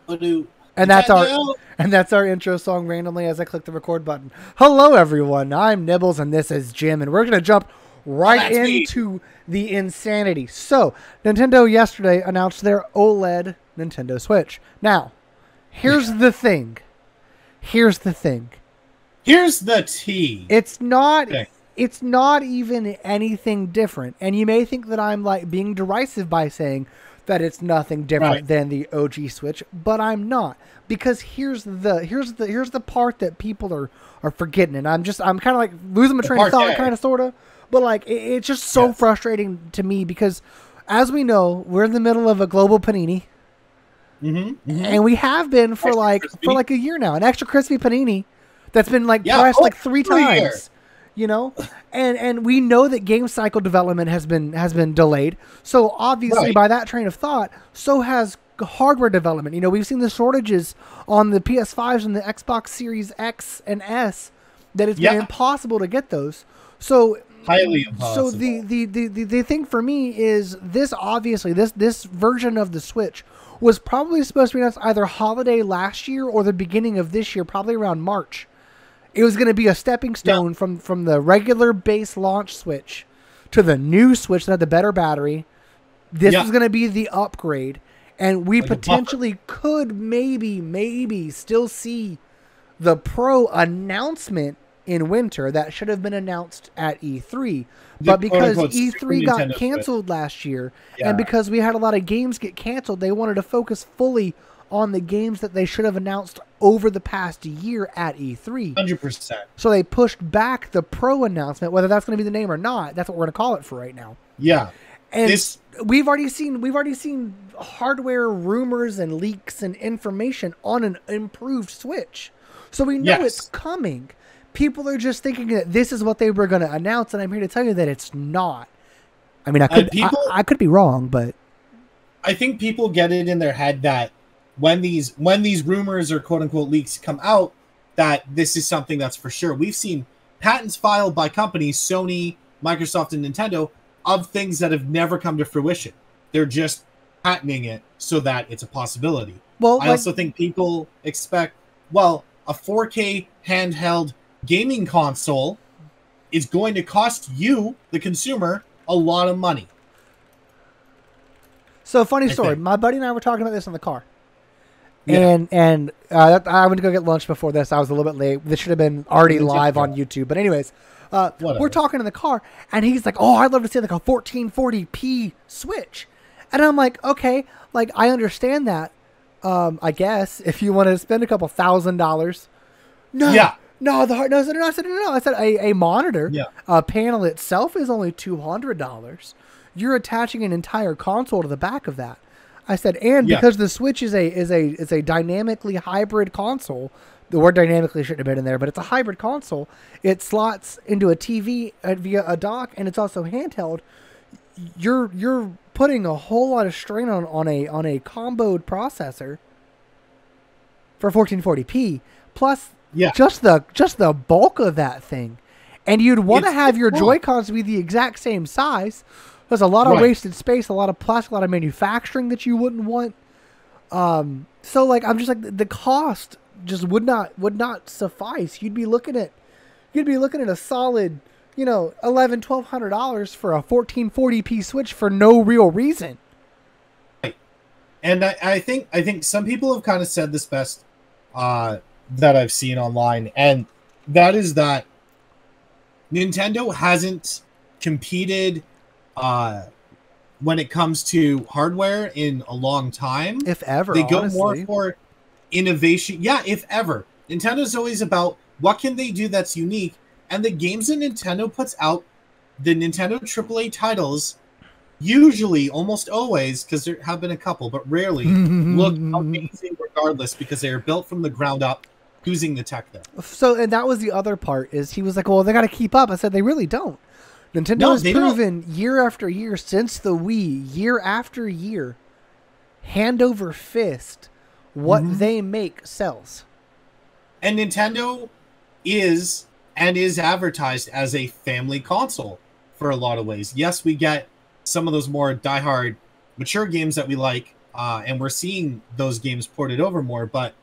And that's our intro song randomly as I click the record button. Hello everyone, I'm Nibbles and this is Jim, and we're gonna jump right into the insanity. So, Nintendo yesterday announced their OLED Nintendo Switch. Now, here's the thing. Here's the tea. It's not even anything different. And you may think that I'm like being derisive by saying that it's nothing different than the OG Switch, but I'm not, because here's the part that people are forgetting, and I'm kind of like losing my train of thought, kind of sort of, but like it's just so frustrating to me because, as we know, we're in the middle of a global panini, and we have been for like a year now, an extra crispy panini that's been like pressed like 3 times. You know, and we know that game cycle development has been delayed. So obviously, by that train of thought, so has hardware development. You know, we've seen the shortages on the PS5s and the Xbox Series X and S that it's been impossible to get those. So highly impossible. So the thing for me is this. Obviously, this version of the Switch was probably supposed to be announced either holiday last year or the beginning of this year, probably around March. It was going to be a stepping stone from the regular base launch Switch to the new Switch that had the better battery. This was going to be the upgrade. And we potentially could maybe still see the Pro announcement in winter that should have been announced at E3. But because E3 got canceled last year, and because we had a lot of games get canceled, they wanted to focus fully on the games that they should have announced over the past year at E3. 100%. So they pushed back the Pro announcement, whether that's going to be the name or not. That's what we're going to call it for right now. Yeah. And we've already seen hardware rumors and leaks and information on an improved Switch. So we know it's coming. People are just thinking that this is what they were going to announce, and I'm here to tell you that it's not. I mean, I could be wrong, but I think people get it in their head that when these rumors or quote unquote leaks come out, that this is something that's for sure. We've seen patents filed by companies, Sony, Microsoft, and Nintendo, of things that have never come to fruition. They're just patenting it so that it's a possibility. Well, I also think people expect, a 4K handheld gaming console is going to cost you, the consumer, a lot of money. So, funny story. My buddy and I were talking about this in the car. And I went to go get lunch before this. I was a little bit late. This should have been already live on YouTube. But anyways, we're talking in the car, and he's like, "Oh, I'd love to see like a 1440p Switch." And I'm like, "Okay, like I understand that. I guess if you want to spend a couple $1,000, no, I said a monitor, a panel itself is only $200. You're attaching an entire console to the back of that." I said, and because the Switch is a dynamically hybrid console, the word dynamically shouldn't have been in there, but it's a hybrid console. It slots into a TV via a dock, and it's also handheld. You're putting a whole lot of strain on a comboed processor for 1440p, plus just the bulk of that thing, and you'd want to have your JoyCons be the exact same size. There's a lot of wasted space, a lot of plastic, a lot of manufacturing that you wouldn't want. So like I'm just like the cost just would not suffice. You'd be looking at a solid, $1,100-$1,200 for a 1440p Switch for no real reason. Right. And I think some people have kind of said this best that I've seen online, and that is that Nintendo hasn't competed when it comes to hardware in a long time. If ever. They go more for innovation. Yeah, if ever. Nintendo's always about what can they do that's unique, and the games that Nintendo puts out, the Nintendo AAA titles, usually, almost always, because there have been a couple, but rarely, look amazing regardless, because they are built from the ground up using the tech there. So, and that was the other part, is he was like, well, they got to keep up. I said, they really don't. Nintendo has proven year after year since the Wii, year after year, hand over fist, what they make sells. And Nintendo is advertised as a family console for a lot of ways. Yes, we get some of those more diehard mature games that we like, and we're seeing those games ported over more. But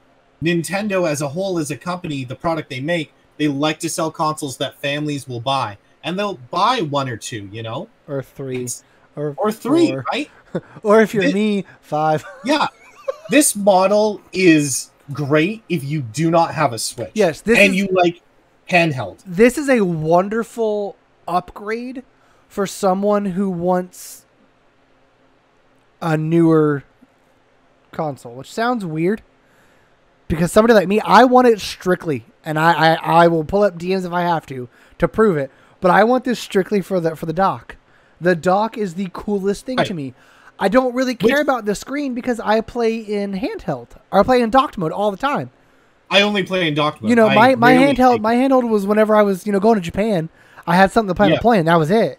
Nintendo as a whole, as a company, the product they make, they like to sell consoles that families will buy, and they'll buy one or two, you know, or three, or three, four. right? Or if you're me, 5. Yeah, this model is great if you do not have a Switch. Yes, you like handheld. This is a wonderful upgrade for someone who wants a newer console, which sounds weird because somebody like me, I want it strictly, and I will pull up DMs if I have to prove it, but I want this strictly for the dock. The dock is the coolest thing to me. I don't really care about the screen because I play in handheld, or I play in docked mode all the time. I only play in docked mode. You know, my handheld was whenever I was, going to Japan. I had something to play on the plane. That was it.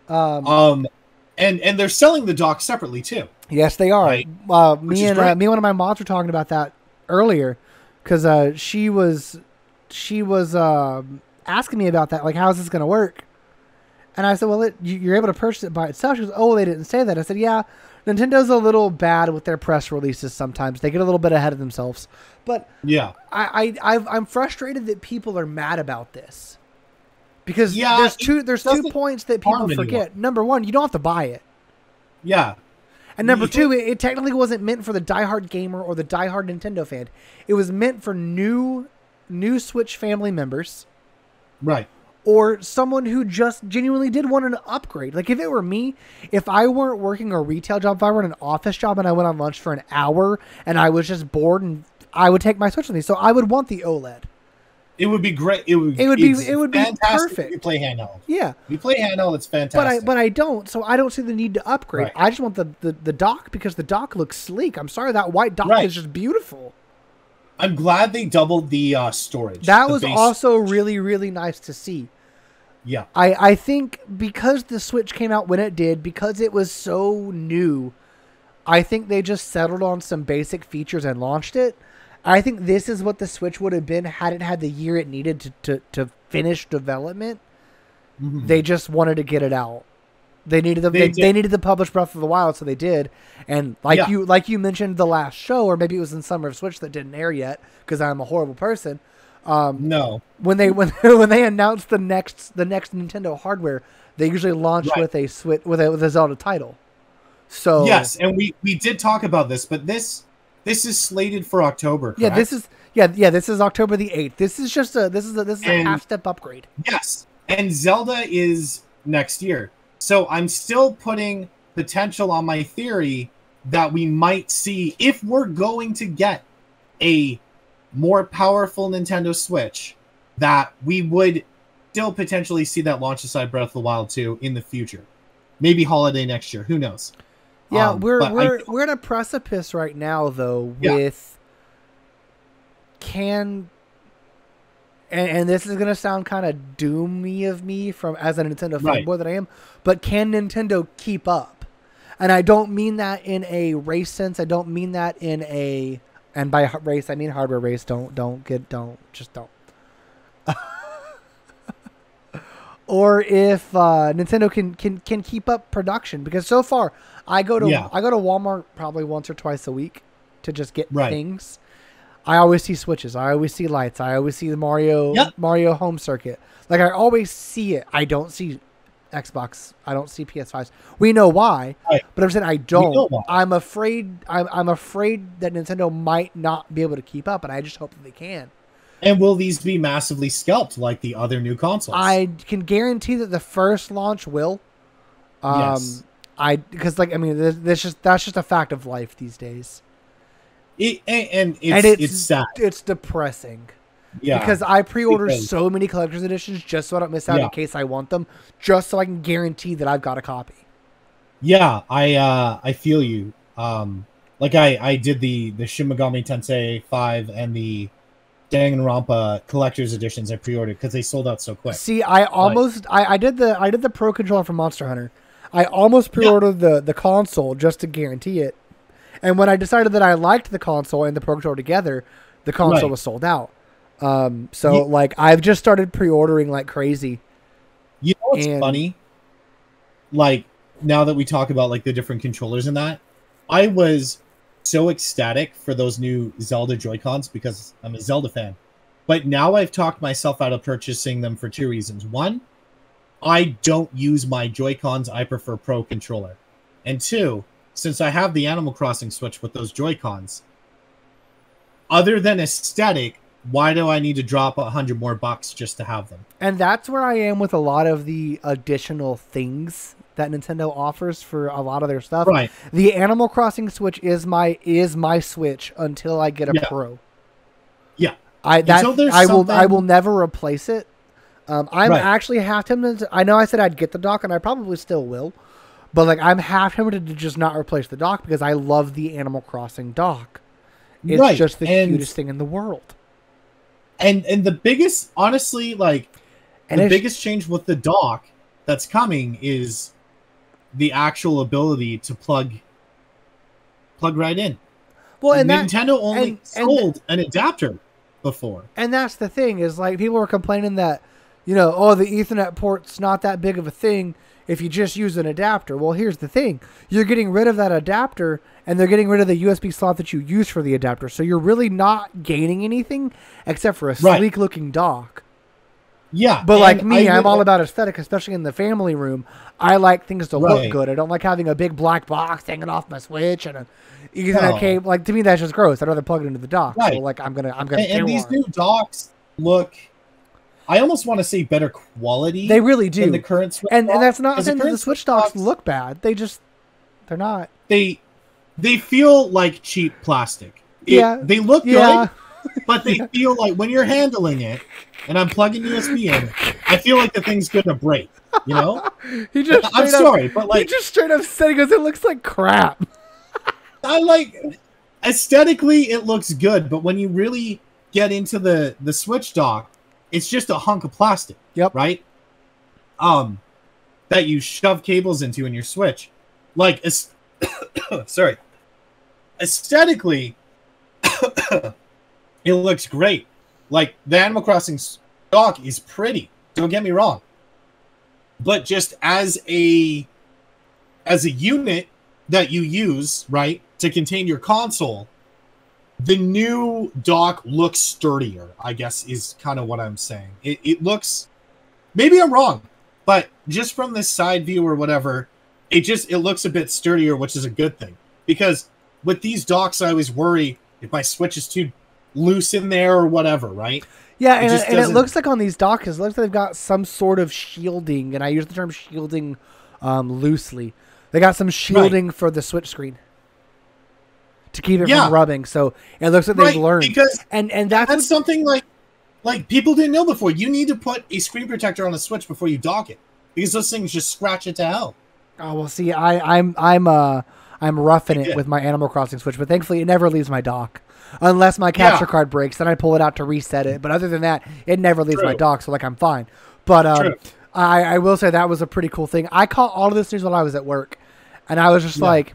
And they're selling the dock separately too. Yes, they are. Right. Me and one of my mods were talking about that earlier because she was asking me about that, like, how's this going to work? And I said, well, you're able to purchase it by itself. She goes, oh, they didn't say that. I said, yeah, Nintendo's a little bad with their press releases sometimes. They get a little bit ahead of themselves. But yeah, I'm frustrated that people are mad about this. Because there's 2 points that people forget. Number one, you don't have to buy it. Yeah. And number 2, it technically wasn't meant for the diehard gamer or the diehard Nintendo fan. It was meant for new Switch family members. Right. Or someone who just genuinely did want an upgrade. Like, if it were me, if I weren't working a retail job, if I were in an office job and I went on lunch for an hour and I was just bored, and I would take my Switch with me. So I would want the OLED. It would be great. It would be perfect. If you play handheld. Yeah. If you play handheld, it's fantastic. But I don't, so I don't see the need to upgrade. Right. I just want the dock because the dock looks sleek. I'm sorry, that white dock is just beautiful. I'm glad they doubled the storage. That was also really, really nice to see. Yeah. I think because the Switch came out when it did, because it was so new, I think they just settled on some basic features and launched it. I think this is what the Switch would have been had it had the year it needed to finish development. Mm-hmm. They just wanted to get it out. They needed to publish Breath of the Wild, so they did. And you mentioned the last show, or maybe it was in Summer of Switch that didn't air yet because I'm a horrible person. No. When they announced the next Nintendo hardware, they usually launch with a Switch with a Zelda title. So yes, and we did talk about this, but this is slated for October. Correct? This is October the 8th. This is just a half step upgrade. Yes, and Zelda is next year. So I'm still putting potential on my theory that we might see, if we're going to get a more powerful Nintendo Switch, that we would still potentially see that launch aside Breath of the Wild 2 in the future. Maybe holiday next year. Who knows? Yeah, we're at a precipice right now, though, with and this is gonna sound kind of doomy of me from as a Nintendo fanboy that I am, but can Nintendo keep up? And I don't mean that in a race sense. I don't mean that in a, and by race I mean hardware race. Don't. Or if Nintendo can keep up production, because so far I go to Walmart probably once or twice a week to just get things. I always see Switches. I always see lights. I always see the Mario Home Circuit. Like, I always see it. I don't see Xbox. I don't see PS5s. We know why, but I'm saying I don't. I'm afraid. I'm afraid that Nintendo might not be able to keep up, and I just hope that they can. And will these be massively scalped like the other new consoles? I can guarantee that the first launch will. Yes. Because that's just a fact of life these days. It's sad. It's depressing. Yeah. Because I pre-order so many collector's editions just so I don't miss out in case I want them, just so I can guarantee that I've got a copy. Yeah, I feel you. I did the Shin Megami Tensei 5 and the Danganronpa collector's editions I pre-ordered because they sold out so quick. See, I did the Pro Controller for Monster Hunter. I almost pre-ordered the console just to guarantee it. And when I decided that I liked the console and the Pro Controller together, the console was sold out. I've just started pre-ordering like crazy. You know what's funny? Like, now that we talk about like the different controllers and that, I was so ecstatic for those new Zelda JoyCons because I'm a Zelda fan. But now I've talked myself out of purchasing them for 2 reasons. One, I don't use my JoyCons. I prefer Pro Controller. And 2, since I have the Animal Crossing Switch with those JoyCons, other than aesthetic, why do I need to drop $100 more just to have them? And that's where I am with a lot of the additional things that Nintendo offers for a lot of their stuff. Right. The Animal Crossing Switch is my Switch until I get a Pro. Yeah. I will never replace it. I'm actually half tempted. I know I said I'd get the dock, and I probably still will. But like, I'm half tempted to just not replace the dock because I love the Animal Crossing dock. It's just the cutest thing in the world. And the biggest, honestly, like, the biggest change with the dock that's coming is the actual ability to plug right in. Well, and Nintendo only sold an adapter before. And that's the thing, is like, people were complaining that, you know, oh, the Ethernet port's not that big of a thing if you just use an adapter. Well, here's the thing. You're getting rid of that adapter, and they're getting rid of the USB slot that you use for the adapter. So you're really not gaining anything except for a sleek-looking dock. Yeah. But like me, I'm all about aesthetic, especially in the family room. I like things to look good. I don't like having a big black box hanging off my Switch and an Ethernet cable. Like, to me, that's just gross. I'd rather plug it into the dock. So like, I'm gonna. And these new docks look, I almost want to say, better quality. They really do. Than the current Switch and that's not saying that the Switch docks look bad. They're not. They feel like cheap plastic. They look good, but they feel like when you're handling it, and I'm plugging USB in, I feel like the thing's gonna break. You know? I'm sorry, but like, he just straight up said, he goes, "It looks like crap." I like, aesthetically it looks good, but when you really get into the Switch dock, it's just a hunk of plastic. Yep. Right? That you shove cables into in your Switch. Like, sorry. Aesthetically, it looks great. Like, the Animal Crossing dock is pretty. Don't get me wrong. But just as a unit that you use, right, to contain your console, the new dock looks sturdier, I guess, is kind of what I'm saying. It looks, maybe I'm wrong, but just from this side view or whatever, it looks a bit sturdier, which is a good thing. Because with these docks, I always worry if my Switch is too loose in there or whatever, right? Yeah, and it looks like on these docks, it looks like they've got some sort of shielding, and I use the term shielding loosely. They got some shielding for the Switch screen to keep it from rubbing, so it looks like they've learned. Because and that's something like people didn't know before. You need to put a screen protector on the Switch before you dock it, because those things just scratch it to hell. Oh well, see, I'm roughing it with my Animal Crossing Switch, but thankfully it never leaves my dock. Unless my capture card breaks, then I pull it out to reset it. But other than that, it never leaves my dock, so like, I'm fine. But I will say that was a pretty cool thing. I caught all of this news while I was at work, and I was just like,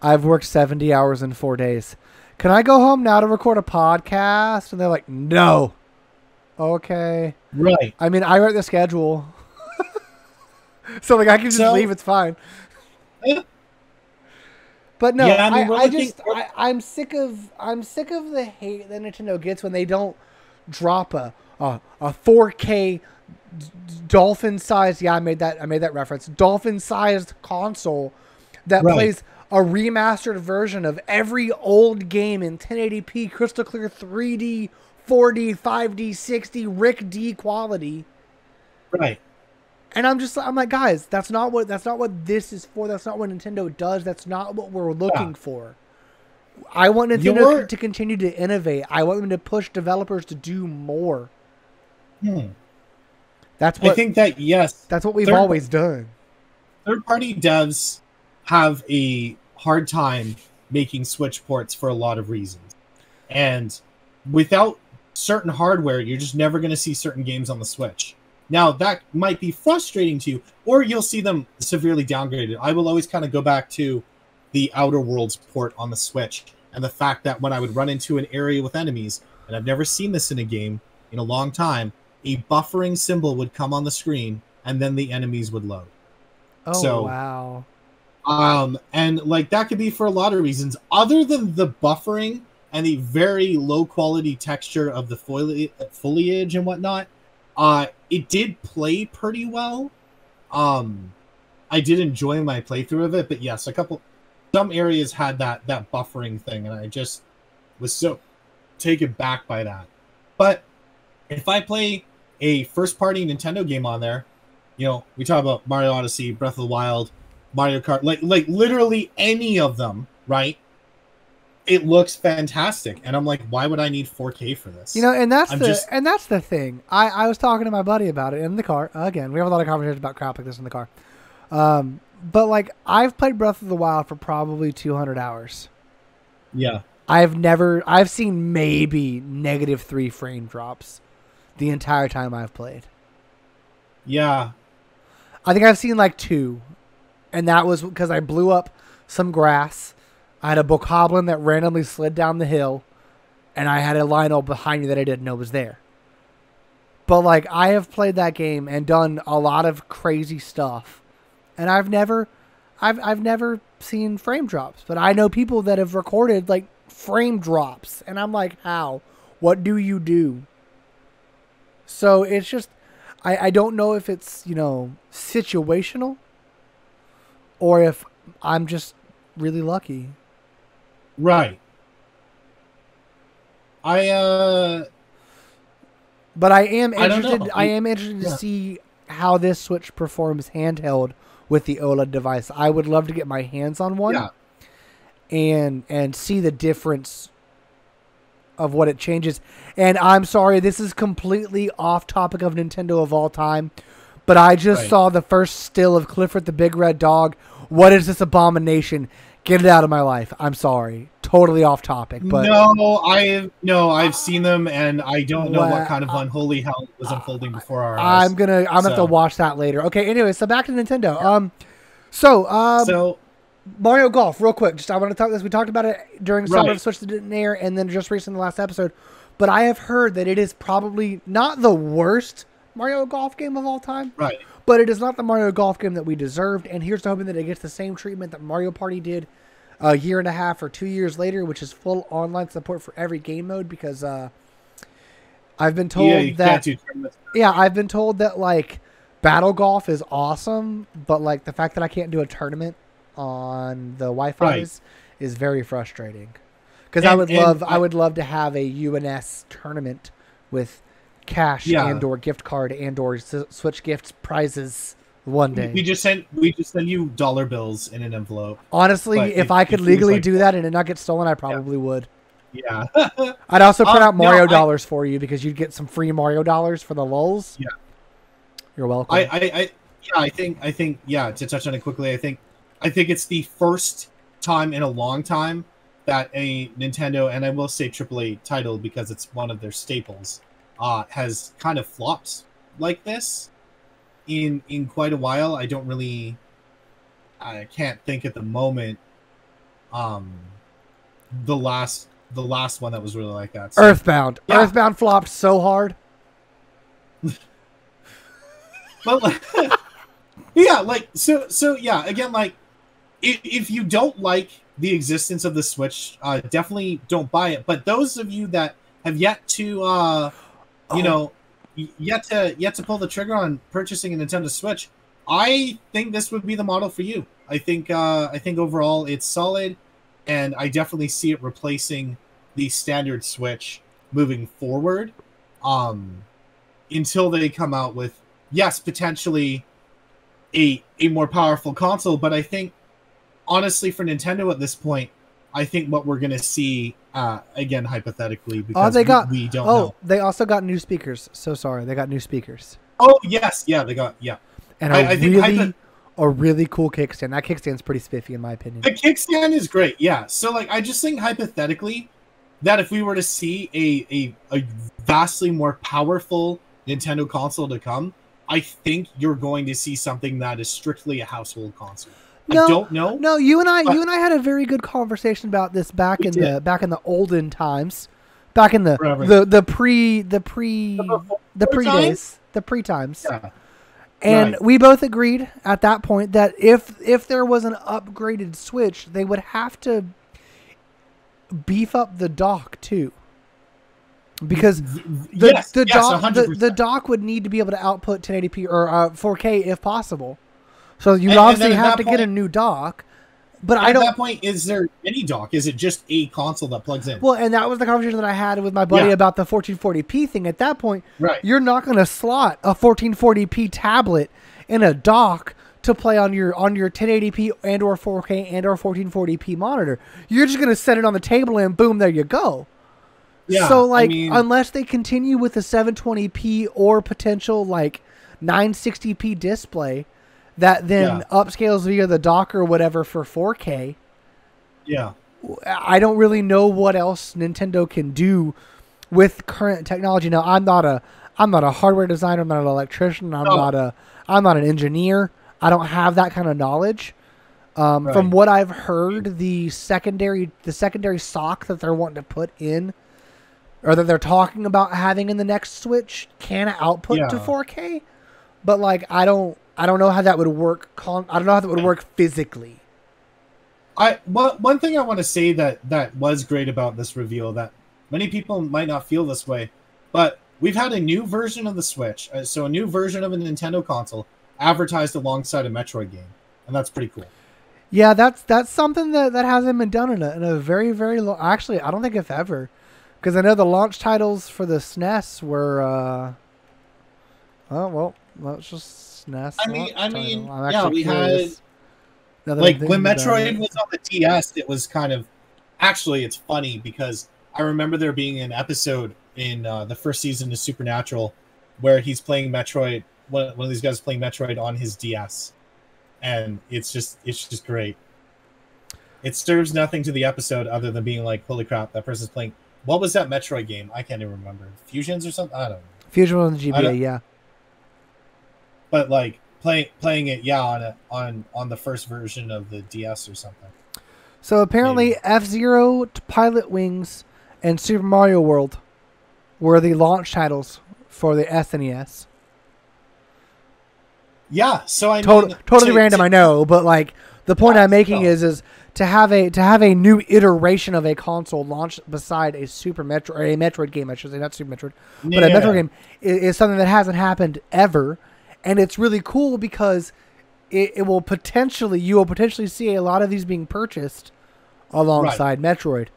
I've worked 70 hours in 4 days. Can I go home now to record a podcast? And they're like, no. Okay. Right. I mean, I write the schedule. So like, I can just leave. It's fine. But no, I'm sick of the hate that Nintendo gets when they don't drop a 4K dolphin-sized. Yeah, I made that reference. Dolphin-sized console that plays a remastered version of every old game in 1080p, crystal clear, 3D, 4D, 5D, 6D, Rick D quality. Right. And I'm like, guys, that's not what this is for. That's not what Nintendo does. That's not what we're looking for. I want Nintendo to continue to innovate. I want them to push developers to do more. That's what I think that that's what we've always done. Third-party devs have a hard time making Switch ports for a lot of reasons. And without certain hardware, you're just never going to see certain games on the Switch. Now, that might be frustrating to you, or you'll see them severely downgraded. I will always kind of go back to the Outer Worlds port on the Switch, and the fact that when I would run into an area with enemies, and I've never seen this in a game in a long time, a buffering symbol would come on the screen, and then the enemies would load. Oh, so, wow. And like that could be for a lot of reasons other than the buffering and the very low quality texture of the foliage and whatnot. It did play pretty well. I did enjoy my playthrough of it, but yes, some areas had that buffering thing, and I just was so taken back by that. But if I play a first-party Nintendo game on there, you know, we talk about Mario Odyssey, Breath of the Wild, Mario Kart, like literally any of them, right? It looks fantastic, and I'm like, why would I need 4K for this? You know, and that's the thing. I was talking to my buddy about it in the car. Again, we have a lot of conversations about crap like this in the car. But like, I've played Breath of the Wild for probably 200 hours. Yeah. I've seen maybe -3 frame drops the entire time I've played. Yeah. I think I've seen like 2. And that was because I blew up some grass. I had a bokoblin that randomly slid down the hill. And I had a Lionel behind me that I didn't know was there. But like, I have played that game and done a lot of crazy stuff. And I've never seen frame drops. But I know people that have recorded like frame drops. And I'm like, how? What do you do? So it's just, I don't know if it's, you know, situational or if I'm just really lucky. Right. But I am interested. I am interested to see how this Switch performs handheld with the OLED device. I would love to get my hands on one, and see the difference of what it changes. And I'm sorry, this is completely off topic of Nintendo of all time, but I just saw the first still of Clifford the Big Red Dog. What is this abomination? Get it out of my life. I'm sorry. Totally off topic. But I've seen them, and I don't know what kind of unholy hell was unfolding before our eyes. I'm gonna have to watch that later. Okay, anyway, so back to Nintendo. So Mario Golf, real quick. Just I want to talk this. We talked about it during Summer of Switch that didn't air, and then just recently in the last episode. But I have heard that it is probably not the worst Mario Golf game of all time. Right. But it is not the Mario Golf game that we deserved, and here's to hoping that it gets the same treatment that Mario Party did a year and a half or 2 years later, which is full online support for every game mode. Because I've been told I've been told that like Battle Golf is awesome, but like the fact that I can't do a tournament on the Wi-Fi is very frustrating. Because I would love to have a UNS tournament with cash and/or gift card and/or Switch gifts prizes one day. We just send you dollar bills in an envelope. Honestly, if I could legally do that and it not get stolen, I probably would. Yeah. I'd also print out Mario dollars for you because you'd get some free Mario dollars for the lulz. Yeah. You're welcome. I think to touch on it quickly, I think it's the first time in a long time that a Nintendo, and I will say AAA title because it's one of their staples, has kind of flopped like this in quite a while. I can't think at the moment the last one that was really like that. So, Earthbound. Yeah. Earthbound flopped so hard. But like, yeah, like so yeah, again, like if you don't like the existence of the Switch, definitely don't buy it. But those of you that have yet to yet to pull the trigger on purchasing a Nintendo Switch, I think this would be the model for you. I think overall it's solid, and I definitely see it replacing the standard Switch moving forward, until they come out with, yes, potentially a more powerful console. But I think, honestly, for Nintendo at this point, I think what we're going to see, again, hypothetically, because we don't know. They also got new speakers. So sorry. They got new speakers. Oh, yes. Yeah, they got, yeah. And a really cool kickstand. That kickstand's pretty spiffy, in my opinion. The kickstand is great, yeah. So, like, I just think, hypothetically, that if we were to see a vastly more powerful Nintendo console to come, I think you're going to see something that is strictly a household console. I don't know. No, you and I had a very good conversation about this back in the olden times, back in the pre days, the pre times. Yeah. And we both agreed at that point that if there was an upgraded Switch, they would have to beef up the dock too. Because the dock would need to be able to output 1080p or 4K if possible. So you obviously have to get a new dock. But at that point, is there any dock? Is it just a console that plugs in? Well, and that was the conversation that I had with my buddy about the 1440p thing. At that point, you're not going to slot a 1440p tablet in a dock to play on your 1080p and or 4K and or 1440p monitor. You're just going to set it on the table and boom, there you go. Yeah, so, like, unless they continue with the 720p or potential, like, 960p display that then upscales via the dock or whatever for 4K, I don't really know what else Nintendo can do with current technology. Now, I'm not a hardware designer. I'm not an electrician. I'm not an engineer. I don't have that kind of knowledge. From what I've heard, the secondary sock that they're wanting to put in, or that they're talking about having in the next Switch, can output to 4K, but like I don't know how that would work. I don't know how that would work physically. One thing I want to say that was great about this reveal, that many people might not feel this way, but we've had a new version of the Switch, so a new version of a Nintendo console advertised alongside a Metroid game, and that's pretty cool. Yeah, that's something that hasn't been done in a very, very long. Actually, I don't think if ever. Because I know the launch titles for the SNES were, it's just SNES. We had, like, when Metroid was on the DS, it was kind of, actually, it's funny because I remember there being an episode in the first season of Supernatural where he's playing Metroid, one of these guys is playing Metroid on his DS, and it's just great. It serves nothing to the episode other than being like, holy crap, that person's playing. What was that Metroid game? I can't even remember. Fusions or something? I don't know. Fusion on the GBA, yeah. But like playing it, on the first version of the DS or something. So apparently F-Zero, Pilot Wings, and Super Mario World were the launch titles for the SNES. Yeah, so I totally random, I know, but like the point I'm making is to have a new iteration of a console launched beside a Metroid game, I should say, not Super Metroid, but a Metroid game is something that hasn't happened ever, and it's really cool because you will potentially see a lot of these being purchased alongside Metroid,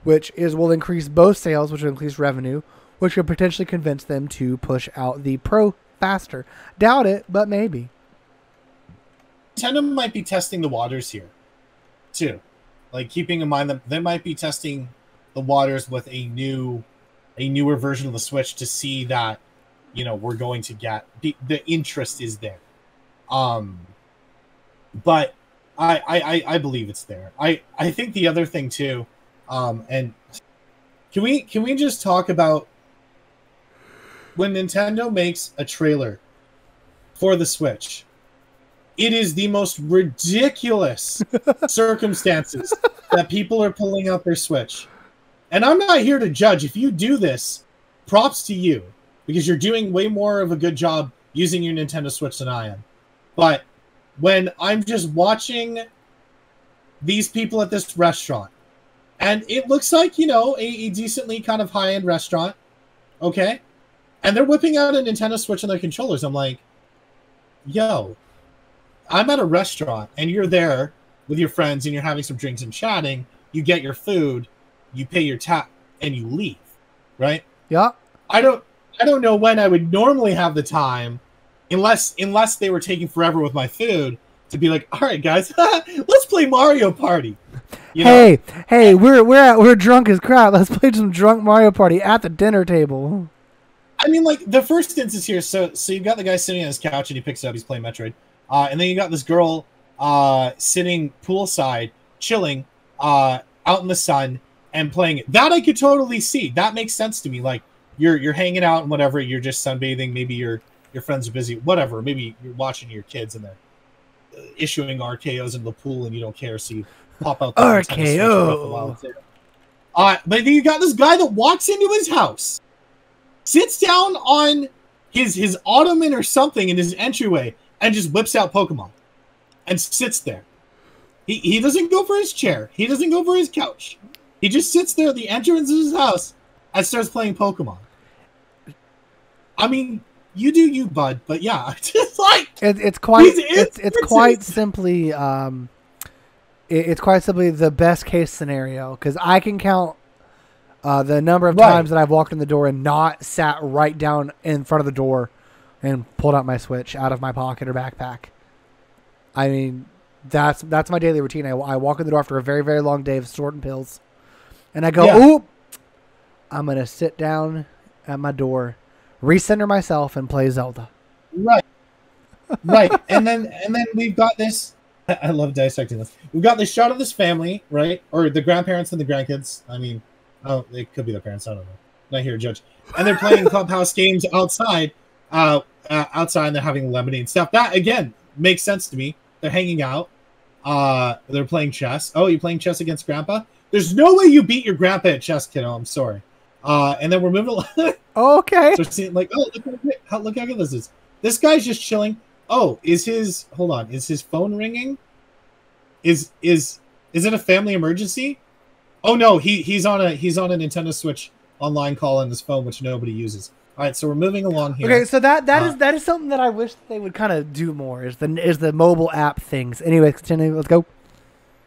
which will increase both sales, which will increase revenue, which could potentially convince them to push out the Pro faster. Doubt it, but maybe. Nintendo might be testing the waters here too, like keeping in mind that they might be testing the waters with a newer version of the Switch to see that, we're going to get the interest is there. But I believe it's there. I think the other thing too, and can we just talk about when Nintendo makes a trailer for the Switch? It is the most ridiculous circumstances that people are pulling out their Switch. And I'm not here to judge. If you do this, props to you, because you're doing way more of a good job using your Nintendo Switch than I am. But when I'm just watching these people at this restaurant, and it looks like, a decently kind of high-end restaurant, okay? And they're whipping out a Nintendo Switch and their controllers. I'm like, yo, I'm at a restaurant and you're there with your friends and you're having some drinks and chatting. You get your food, you pay your tab, and you leave, right? Yeah. I don't know when I would normally have the time, unless they were taking forever with my food, to be like, all right, guys, let's play Mario Party. Hey, we're drunk as crap. Let's play some drunk Mario Party at the dinner table. I mean, like, the first instance here, so you've got the guy sitting on his couch and he picks it up, he's playing Metroid. And then you got this girl sitting poolside, chilling, out in the sun, and playing it. That I could totally see. That makes sense to me. Like, you're hanging out and whatever, you're just sunbathing, maybe your friends are busy, whatever. Maybe you're watching your kids and they're issuing RKOs in the pool and you don't care, so you pop out the RKO. But then you got this guy that walks into his house, sits down on his ottoman or something in his entryway and just whips out Pokemon and sits there. He doesn't go for his chair. He doesn't go for his couch. He just sits there at the entrance of his house and starts playing Pokemon. I mean, you do you, bud, but yeah, just like it's quite simply it's quite simply the best case scenario, because I can count the number of times that I've walked in the door and not sat right down in front of the door and pulled out my Switch out of my pocket or backpack. I mean, that's my daily routine. I walk in the door after a very, very long day of sorting pills, and I go, "Ooh, I'm gonna sit down at my door, recenter myself, and play Zelda." Right, right, and then we've got this. I love dissecting this. We've got this shot of this family, right, or the grandparents and the grandkids. I mean, it could be the parents. I don't know. Not here to judge. And they're playing clubhouse games outside. Outside, and they're having lemonade and stuff. That again makes sense to me. They're hanging out. They're playing chess. Oh, you playing chess against Grandpa? There's no way you beat your grandpa at chess, kiddo. I'm sorry. And then we're moving along. Okay. So seeing like, oh, look how good this is. This guy's just chilling. Oh, is his phone ringing? Is it a family emergency? Oh no, he's on a Nintendo Switch online call on his phone, which nobody uses. All right, so we're moving along here. Okay, so that is something that I wish they would kind of do more, is the mobile app things. Anyway, continue. Let's go.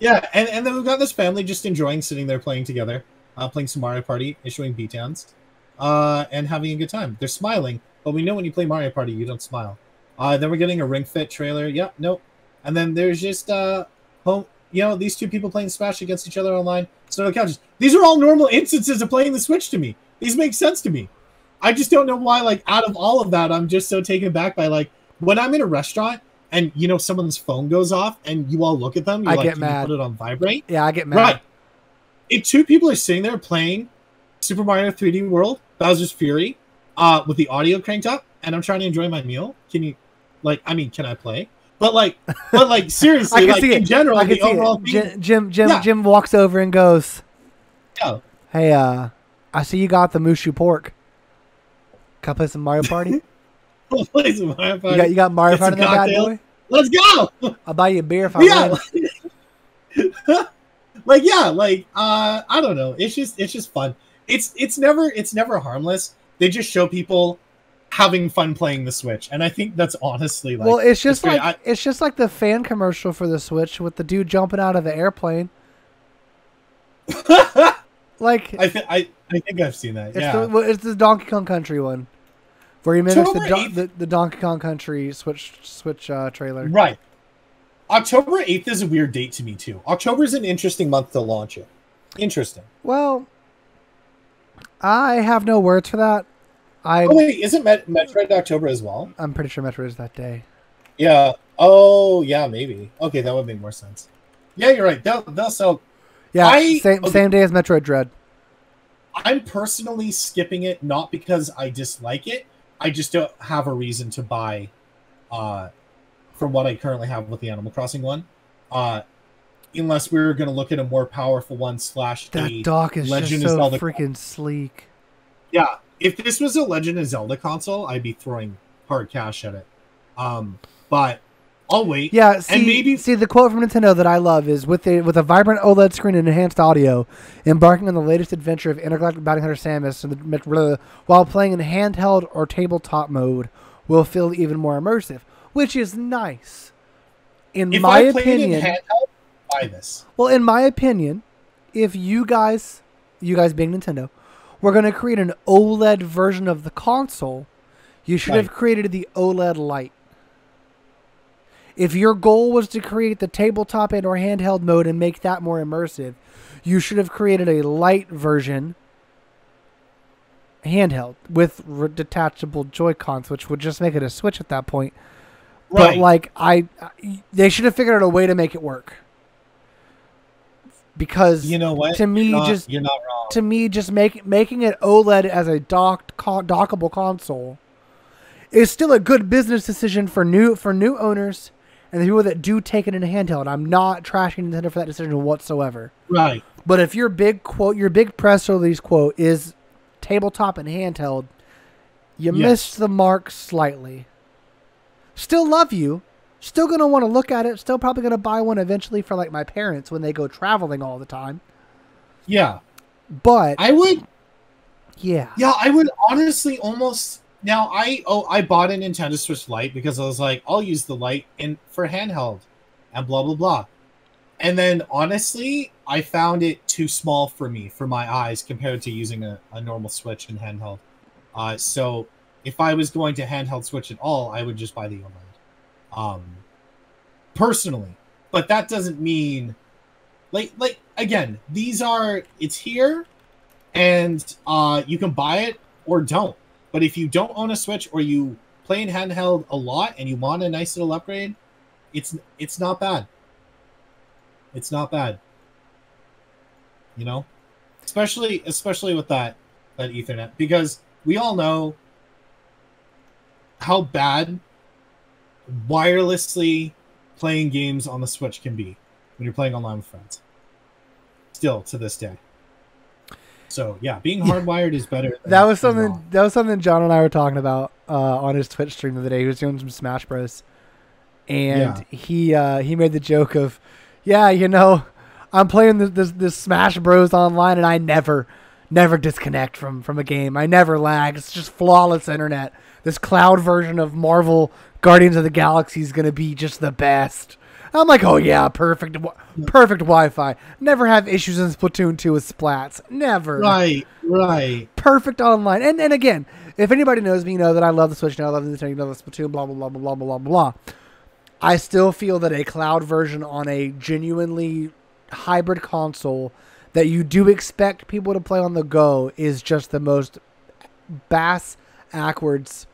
Yeah, and then we've got this family just enjoying sitting there playing together, playing some Mario Party, issuing beatdowns, and having a good time. They're smiling, but we know when you play Mario Party, you don't smile. Then we're getting a Ring Fit trailer. Yep, nope. And then there's just these two people playing Smash against each other online. So no couches. These are all normal instances of playing the Switch to me. These make sense to me. I just don't know why, like, out of all of that, I'm just so taken back by, like, when I'm in a restaurant and, someone's phone goes off and you all look at them, I get mad. You put it on vibrate? Yeah, I get mad. Right. If two people are sitting there playing Super Mario 3D World, Bowser's Fury, with the audio cranked up, and I'm trying to enjoy my meal, can I play? But seriously, like, in general, the overall thing... Jim walks over and goes, "Oh, hey, I see you got the Mushu pork. Can I play some Mario Party?" We'll play some Mario Party. You got Mario Party in that bad boy? Let's go! I'll buy you a beer if I win. I don't know. It's just fun. It's never harmless. They just show people having fun playing the Switch, and I think that's honestly like. Well, it's just like the fan commercial for the Switch with the dude jumping out of the airplane. Like, I think I've seen that. It's the Donkey Kong Country one, where he mimics the Donkey Kong Country Switch trailer. Right. October 8th is a weird date to me too. October is an interesting month to launch it. Interesting. Well, I have no words for that. Isn't Metroid October as well? I'm pretty sure Metroid is that day. Yeah. Oh, yeah, maybe. Okay, that would make more sense. Yeah, you're right. They'll sell. Yeah, same day as Metroid Dread. I'm personally skipping it, not because I dislike it. I just don't have a reason to buy from what I currently have with the Animal Crossing one. Unless we were going to look at a more powerful one / that dock is Legend just so freaking sleek. Yeah. If this was a Legend of Zelda console, I'd be throwing hard cash at it. But I'll wait. Yeah, see the quote from Nintendo that I love is, with a vibrant OLED screen and enhanced audio, embarking on the latest adventure of Intergalactic Bounty Hunter Samus while playing in handheld or tabletop mode will feel even more immersive, which is nice. In my opinion, buy this. Well, in my opinion, if you guys being Nintendo, we're going to create an OLED version of the console, you should have created the OLED Lite. If your goal was to create the tabletop and or handheld mode and make that more immersive, you should have created a Lite version handheld with detachable JoyCons, which would just make it a Switch at that point. Right. But they should have figured out a way to make it work. Because you know what, to me, you're not wrong. To me, just making it OLED as a dockable console is still a good business decision for new owners and the people that do take it in a handheld. I'm not trashing Nintendo for that decision whatsoever. Right. But if your big press release quote is tabletop and handheld, You missed the mark slightly. Still love you. Still going to want to look at it. Still probably going to buy one eventually for like my parents when they go traveling all the time. Yeah. But I would. Yeah. Yeah, I would honestly almost. Now, I bought a Nintendo Switch Lite because I was like, I'll use the Lite for handheld and blah, blah, blah. And then, honestly, I found it too small for me, for my eyes, compared to using a normal Switch in handheld. So, if I was going to handheld Switch at all, I would just buy the OLED. Personally. But that doesn't mean... Like again, it's here, and you can buy it or don't. But if you don't own a Switch or you play in handheld a lot and you want a nice little upgrade, it's not bad. It's not bad. You know? Especially with that Ethernet. Because we all know how bad wirelessly playing games on the Switch can be when you're playing online with friends. Still to this day. So yeah, being hardwired is better. That was something John and I were talking about on his Twitch stream the other day. He was doing some Smash Bros. And he made the joke of, I'm playing this Smash Bros online and I never disconnect from a game. I never lag. It's just flawless internet. This cloud version of Marvel Guardians of the Galaxy is going to be just the best. I'm like, oh yeah, perfect Wi-Fi. Never have issues in Splatoon 2 with splats. Never. Right. Perfect online. And again, if anybody knows me, you know that I love the Switch and I love the Nintendo, the Splatoon, blah, blah, blah, blah, blah, blah, blah. I still feel that a cloud version on a genuinely hybrid console that you do expect people to play on the go is just the most backwards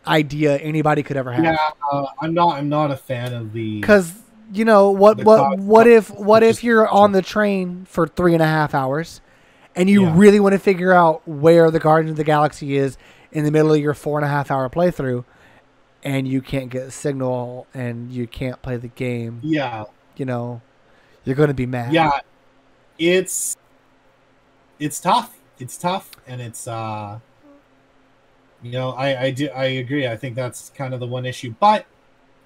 idea anybody could ever have. Yeah, I'm not a fan of the, because what if you're on the train for 3.5 hours and you really want to figure out where the Guardians of the Galaxy is in the middle of your 4.5 hour playthrough and you can't get a signal and you can't play the game. Yeah. You're going to be mad. Yeah. It's tough. It's tough, and it's I agree. I think that's kind of the one issue, but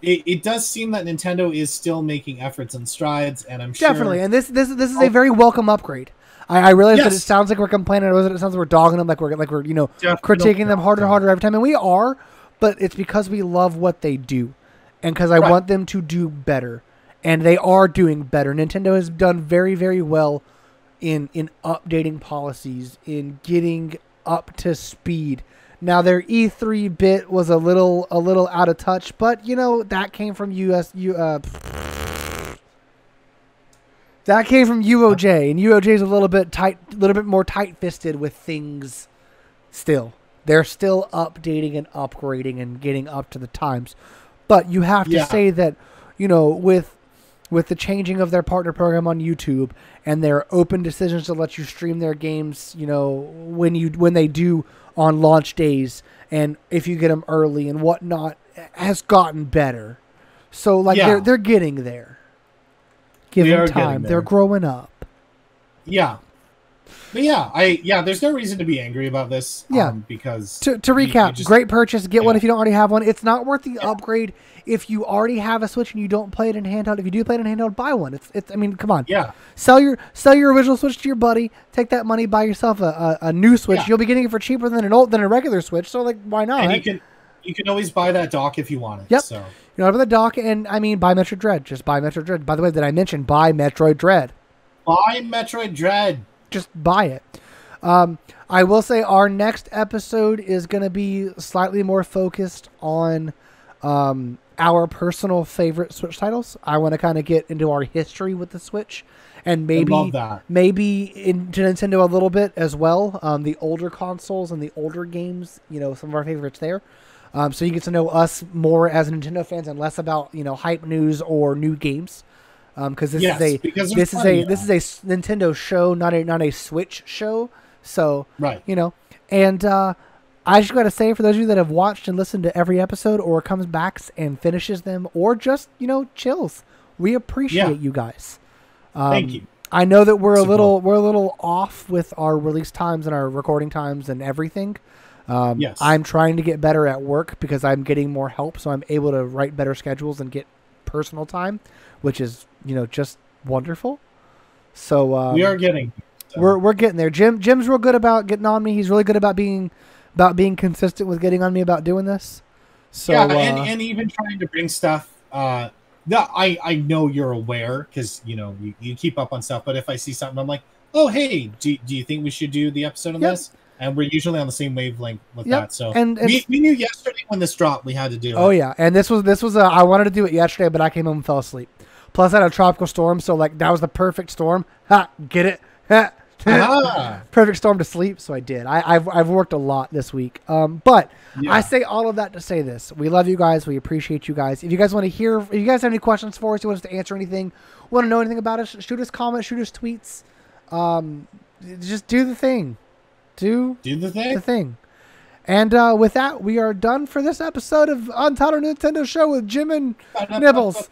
it does seem that Nintendo is still making efforts and strides, and I'm sure definitely. And this is a very welcome upgrade. I realize that it sounds like we're complaining, or it sounds like we're dogging them, like we're critiquing them harder and harder every time, and we are, but it's because we love what they do, and because I want them to do better, and they are doing better. Nintendo has done very, very well in updating policies, in getting up to speed. Now their E3 bit was a little out of touch, but that came from that came from UOJ, and UOJ is a little bit more tight-fisted with things. Still, they're still updating and upgrading and getting up to the times, but you have to say that with the changing of their partner program on YouTube and their open decisions to let you stream their games, when they do on launch days, and if you get them early and whatnot, has gotten better. So they're getting there. Give them time. They're growing up. Yeah. But there's no reason to be angry about this. Because to recap, great purchase. Get one if you don't already have one. It's not worth the upgrade if you already have a Switch and you don't play it in handheld. If you do play it in handheld, buy one. It's. I mean, come on. Yeah. Sell your original Switch to your buddy. Take that money, buy yourself a new Switch. You'll be getting it for cheaper than a regular Switch. So why not? And you can always buy that dock if you want it. Yep. So buy the dock, and buy Metroid Dread. Just buy Metroid Dread. By the way, did I mention buy Metroid Dread? Buy Metroid Dread. Just buy it. I will say our next episode is going to be slightly more focused on our personal favorite Switch titles. I want to kind of get into our history with the Switch, and maybe into Nintendo a little bit as well. The older consoles and the older games, some of our favorites there. So you get to know us more as Nintendo fans and less about hype news or new games. Because this is a Nintendo show, not a Switch show. So and I just got to say, for those of you that have watched and listened to every episode, or comes back and finishes them, or just chills, we appreciate you guys. Thank you. I know that we're a little off with our release times and our recording times and everything. Yes. I'm trying to get better at work because I'm getting more help, so I'm able to write better schedules and get personal time, which is, just wonderful. So we are getting. We're getting there. Jim's real good about getting on me. He's really good about being consistent with getting on me about doing this. So yeah, and even trying to bring stuff. That I know you're aware because you keep up on stuff. But if I see something, I'm like, oh hey, do you think we should do the episode on this? And we're usually on the same wavelength with that. So and we knew yesterday when this dropped, we had to do it. Oh yeah, and this was I wanted to do it yesterday, but I came home and fell asleep. Plus, I had a tropical storm, so that was the perfect storm. Ha, get it? Ha. Perfect storm to sleep, so I did. I've worked a lot this week. But I say all of that to say this: we love you guys. We appreciate you guys. If you guys want to hear, if you guys have any questions for us, you want us to answer anything, want to know anything about us, shoot us comments, shoot us tweets. Just do the thing. Do the thing. And with that, we are done for this episode of Untitled Nintendo Show with Jim and Nibbles.